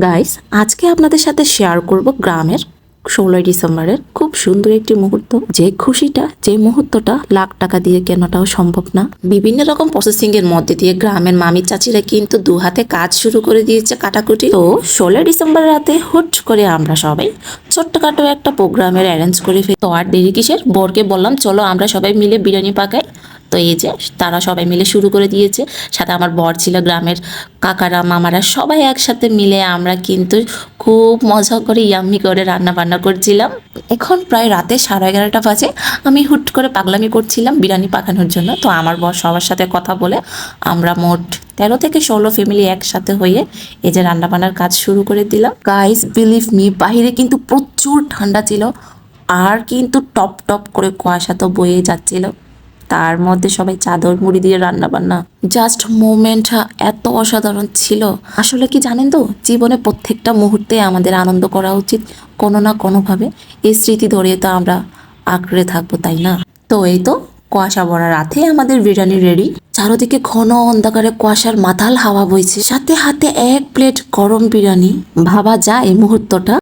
Guys, আজকে আপনাদের সাথে শেয়ার করব গ্রামের 16ই ডিসেম্বরের খুব সুন্দর একটি মুহূর্ত। যে খুশিটা, যে মুহূর্তটা লাখ টাকা দিয়ে কেনাটাও সম্ভব না। বিভিন্ন রকম প্রসেসিং এর মধ্যে দিয়ে গ্রামের মামি চাচিরা কিন্তু দু হাতে কাজ শুরু করে দিয়েছে কাটাকুটি। তো 16ই ডিসেম্বর রাতে হুট করে আমরা সবাই ছোট্টখাটো একটা প্রোগ্রামের অ্যারেঞ্জ করে ফেলি। তো আর দেরি কিসের, বরকে বললাম চলো আমরা সবাই মিলে বিরিয়ানি পাকাই। তো এই যে তারা সবাই মিলে শুরু করে দিয়েছে, সাথে আমার বর ছিল, গ্রামের কাকারা মামারা সবাই একসাথে মিলে আমরা কিন্তু খুব মজা করে ইয়াম্মি করে রান্না বান্না করছিলাম। এখন প্রায় রাতে 11:30 বাজে। আমি হুট করে পাগলামি করছিলাম বিরিয়ানি পাকানোর জন্য। তো আমার বর সবার সাথে কথা বলে আমরা মোট 13 থেকে 16 ফ্যামিলি একসাথে হয়ে এই যে রান্না বান্নার কাজ শুরু করে দিলাম। গাইস, বিলিভ মি, বাইরে কিন্তু প্রচুর ঠান্ডা ছিল, আর কিন্তু টপ টপ করে কুয়াশা তো বয়ে যাচ্ছিল। তার মধ্যে সবাই চাদর মুড়ি দিয়ে রান্না বান্না, জাস্ট মোমেন্টটা এত অসাধারণ ছিল। আসলে কি জানেন তো, জীবনে প্রত্যেকটা মুহূর্তে আমাদের আনন্দ করা উচিত কোনো না কোনোভাবে। এই স্মৃতি ধরে তো আমরা আঁকড়ে থাকবো, তাই না? তো এই তো কুয়াশা ভরা রাতে আমাদের বিরিয়ানি রেডি। চারদিকে ঘন অন্ধকারে কুয়াশার মাতাল হাওয়া বইছে, সাথে হাতে এক প্লেট গরম বিরিয়ানি। ভাবা যায় এই মুহূর্তটা।